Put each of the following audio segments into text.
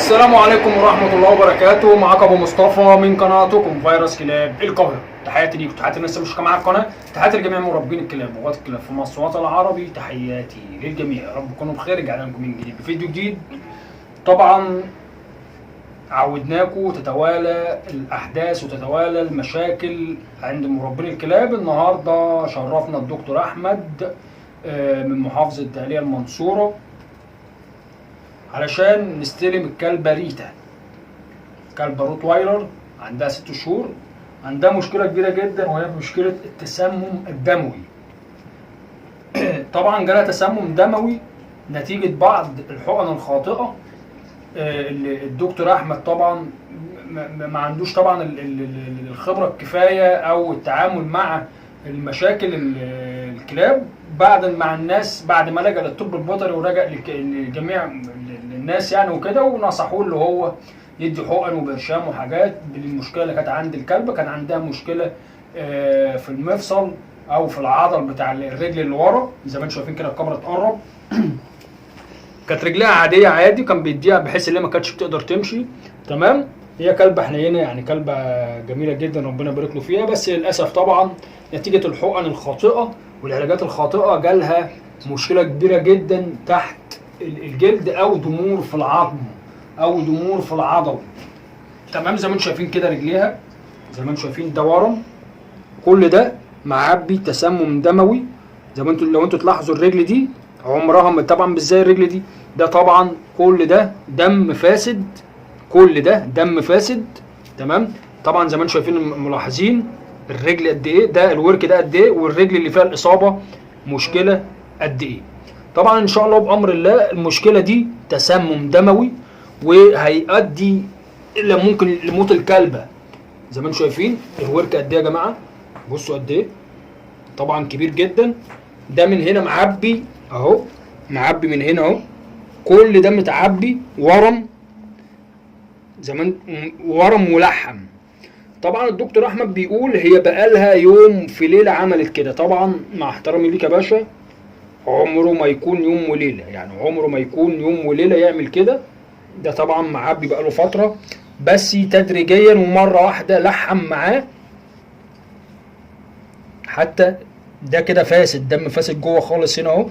السلام عليكم ورحمة الله وبركاته. معاك أبو مصطفى من قناتكم فيروس كلاب القاهرة. تحياتي ليكم، تحياتي للناس اللي مشتركة معايا في القناة، تحياتي لجميع مربين الكلاب وغاة الكلاب في مصر والوطن العربي. تحياتي للجميع، يا رب تكونوا بخير. رجعنا لكم من جديد بفيديو جديد. طبعا عودناكم تتوالى الأحداث وتتوالى المشاكل عند مربين الكلاب. النهارده شرفنا الدكتور أحمد من محافظة الدقهلية المنصورة علشان نستلم الكلبة ريتا، كلبة روتوايلر عندها 6 شهور، عندها مشكلة كبيرة جدا وهي مشكلة التسمم الدموي. طبعا جالها تسمم دموي نتيجة بعض الحقن الخاطئة. الدكتور أحمد طبعا ما عندوش طبعا الخبرة الكفاية أو التعامل مع المشاكل الكلاب مع الناس بعد ما لجأ للطب البيطري ولجأ لجميع الناس يعني وكده، ونصحوه اللي هو يدي حقن وبرشام وحاجات للمشكله اللي كانت عند الكلبه. كان عندها مشكله في المفصل او في العضل بتاع الرجل اللي ورا، زي ما انتم شايفين كده الكاميرا تقرب. كانت رجلها عاديه عادي، كان بيديها بحيث ان هي ما كانتش بتقدر تمشي. تمام، هي كلبه حنينه يعني، كلبه جميله جدا ربنا يبارك له فيها، بس للاسف طبعا نتيجه الحقن الخاطئه والعلاجات الخاطئه جالها مشكله كبيره جدا تحت الجلد او ضمور في العظم او ضمور في العضل. تمام، زي ما انتم شايفين كده رجليها، زي ما انتم شايفين ده ورم، كل ده معبي تسمم دموي. زي ما انتم لو انتم تلاحظوا الرجل دي عمرها طبعا مش زي الرجل دي، ده طبعا كل ده دم فاسد، كل ده دم فاسد. تمام، طبعا زي ما انتم شايفين ملاحظين الرجل قد ايه، ده الورك ده قد ايه، والرجل اللي فيها الاصابه مشكله قد ايه. طبعا ان شاء الله بامر الله المشكله دي تسمم دموي وهيؤدي الى ممكن لموت الكلبه. زي ما انتم شايفين الورك قد ايه يا جماعه، بصوا قد ايه، طبعا كبير جدا. ده من هنا معبي اهو، معبي من هنا اهو، كل ده متعبي ورم، زمان ورم ملحم. طبعا الدكتور احمد بيقول هي بقالها يوم في ليله عملت كده. طبعا مع احترامي ليك يا باشا، عمره ما يكون يوم وليله، يعني عمره ما يكون يوم وليله يعمل كده. ده طبعا معبي بقاله فتره، بس تدريجيا ومره واحده لحم معاه. حتى ده كده فاسد، دم فاسد جوه خالص هنا اهو،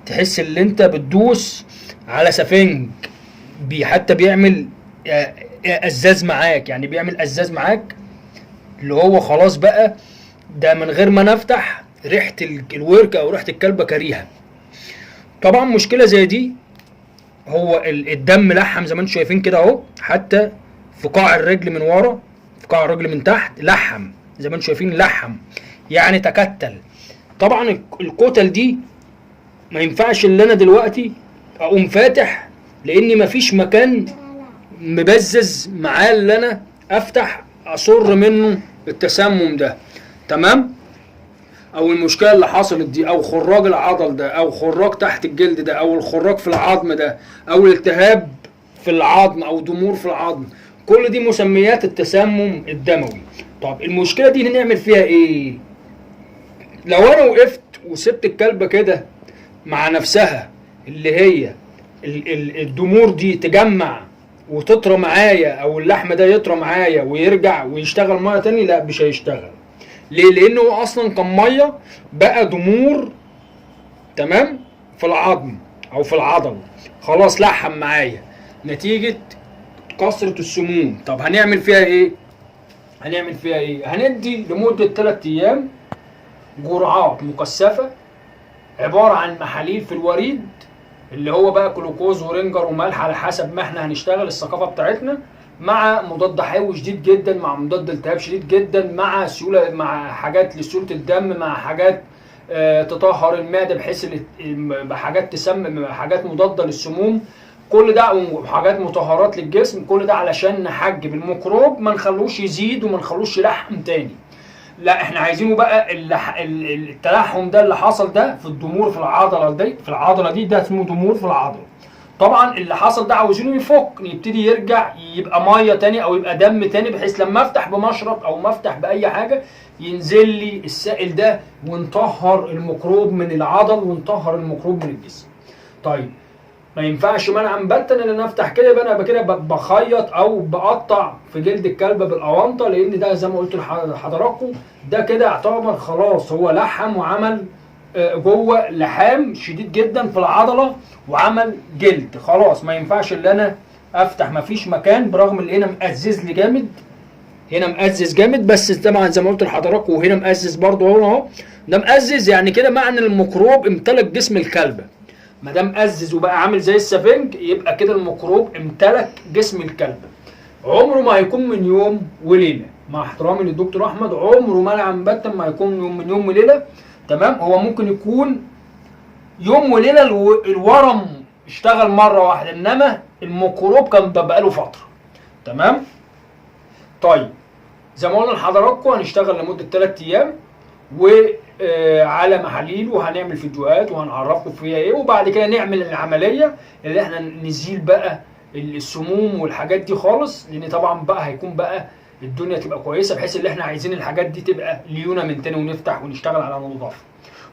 تحس ان انت بتدوس على سفنج. حتى بيعمل ازاز معاك، يعني بيعمل ازاز معاك اللي هو خلاص بقى ده من غير ما نفتح ريحه الورك او ريحه الكلبه كريهه. طبعا مشكله زي دي، هو الدم لحم زي ما انتم شايفين كده اهو، حتى في قاع الرجل من ورا، في قاع الرجل من تحت لحم زي ما انتم شايفين، لحم يعني تكتل. طبعا الكتل دي ما ينفعش اللي انا دلوقتي اقوم فاتح، لاني مفيش مكان مبزز معاه اللي انا افتح اصر منه التسمم ده. تمام، او المشكله اللي حصلت دي، او خراج العضل ده، او خراج تحت الجلد ده، او الخراج في العظم ده، او الالتهاب في العظم، او ضمور في العظم، كل دي مسميات التسمم الدموي. طب المشكله دي نعمل فيها ايه؟ لو انا وقفت وسبت الكلبه كده مع نفسها، اللي هي الضمور دي تجمع وتطرى معايا، او اللحم ده يطرى معايا ويرجع ويشتغل ميه تاني، لا مش هيشتغل. ليه؟ لانه هو اصلا كان ميه بقى ضمور، تمام، في العظم او في العضل، خلاص لحم معايا نتيجه كثره السموم. طب هنعمل فيها ايه؟ هندي لمده 3 ايام جرعات مكثفه عباره عن محاليل في الوريد، اللي هو بقى جلوكوز ورنجر وملح على حسب ما احنا هنشتغل الثقافه بتاعتنا، مع مضاد حيوي شديد جدا، مع مضاد التهاب شديد جدا، مع سيوله، مع حاجات لسيوله الدم، مع حاجات تطهر المعده بحيث حاجات تسمم، حاجات مضاده للسموم، كل ده وحاجات مطهرات للجسم، كل ده علشان نحجب الميكروب ما نخلوش يزيد وما نخلوش يلحم تاني. لا احنا عايزينه بقى التلحم ده اللي حصل ده في الضمور في العضله دي، ده اسمه ضمور في العضله. طبعا اللي حصل ده عاوزينه يفك، يبتدي يرجع يبقى ميه تاني او يبقى دم تاني، بحيث لما افتح بمشرط او ما افتح باي حاجه ينزل لي السائل ده ونطهر الميكروب من العضل ونطهر الميكروب من الجسم. طيب ما ينفعش منعا باتا ان انا افتح كده، يبقى انا كده بخيط او بقطع في جلد الكلب بالاونطه، لان ده زي ما قلت لحضراتكم ده كده يعتبر خلاص هو لحم وعمل جوه لحام شديد جدا في العضله وعمل جلد، خلاص ما ينفعش ان انا افتح، ما فيش مكان، برغم ان هنا مقزز لي جامد، هنا مقزز جامد، بس طبعا زي ما قلت لحضراتكم وهنا مقزز برضه هنا اهو، ده مقزز يعني كده معنى الميكروب امتلك جسم الكلب. ما دام مقزز وبقى عامل زي السفنج يبقى كده الميكروب امتلك جسم الكلب. عمره ما هيكون من يوم وليله، مع احترامي للدكتور احمد، عمره منعا باتا ما هيكون من يوم وليله. تمام، هو ممكن يكون يوم وليله الورم اشتغل مره واحده، انما الميكروب كان بقاله فتره. تمام. طيب زي ما قلنا لحضراتكم هنشتغل لمده 3 ايام وعلى محاليل، وهنعمل فيديوهات وهنعرفكم فيها ايه، وبعد كده نعمل العمليه اللي احنا نزيل بقى السموم والحاجات دي خالص، لان طبعا بقى هيكون بقى الدنيا تبقى كويسه، بحيث ان احنا عايزين الحاجات دي تبقى ليونه من تاني ونفتح ونشتغل على نظافه.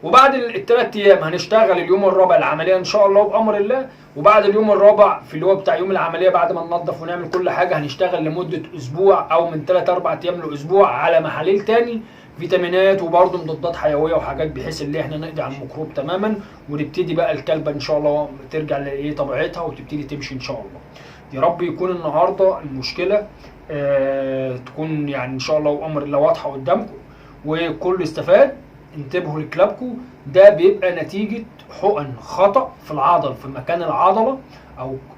وبعد ال3 ايام هنشتغل اليوم الرابع العمليه ان شاء الله بامر الله، وبعد اليوم الرابع في اللي هو بتاع يوم العمليه بعد ما ننظف ونعمل كل حاجه هنشتغل لمده اسبوع او من 3-4 ايام لاسبوع على محاليل تاني، فيتامينات وبرده مضادات حيويه وحاجات، بحيث ان احنا نقضي على الميكروب تماما، ونبتدي بقى الكلبه ان شاء الله ترجع لايه طبيعتها وتبتدي تمشي ان شاء الله. يا رب يكون النهارده المشكله تكون يعني ان شاء الله وامر الله واضحه قدامكم وكل استفاد. انتبهوا لكلابكم، ده بيبقى نتيجه حقن خطا في العضل في مكان العضله،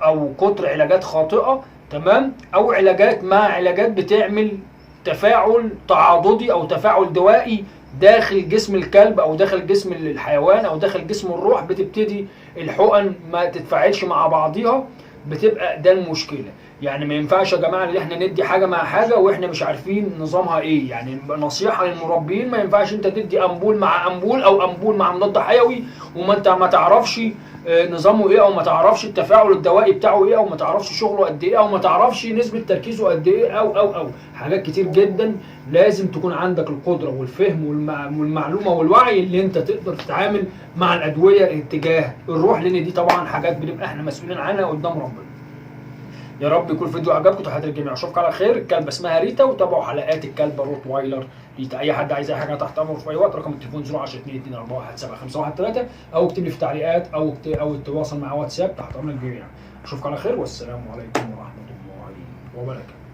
او كتر علاجات خاطئه، تمام، او علاجات مع علاجات بتعمل تفاعل تعاضدي او تفاعل دوائي داخل جسم الكلب او داخل جسم الحيوان او داخل جسم الروح، بتبتدي الحقن ما تتفاعلش مع بعضيها، بتبقى ده المشكله. يعني ما ينفعش يا جماعه ان احنا ندي حاجه مع حاجه واحنا مش عارفين نظامها ايه. يعني نصيحه للمربين، ما ينفعش انت تدي امبول مع امبول او امبول مع مضاد حيوي وما انت ما تعرفش نظامه ايه، او ما تعرفش التفاعل الدوائي بتاعه ايه، او ما تعرفش شغله قد ايه، او ما تعرفش نسبه تركيزه قد ايه، او حاجات كتير جدا. لازم تكون عندك القدره والفهم والمعلومه والوعي اللي انت تقدر تتعامل مع الادويه اتجاه الروح، لان دي طبعا حاجات بنبقى احنا مسؤولين عنها قدام ربنا. يا رب يكون الفيديو عجبكم، تحياتي للجميع، اشوفكم على خير. الكلبه اسمها ريتا، وتابعوا حلقات الكلبه روت وايلر ريتا. اي حد عايز اي حاجه تحت امره في اي وقت، رقم التليفون 01022417513، او اكتب لي في تعليقات او تواصل مع واتساب، تحت امر الجميع. اشوفكم على خير، والسلام عليكم ورحمه الله وبركاته.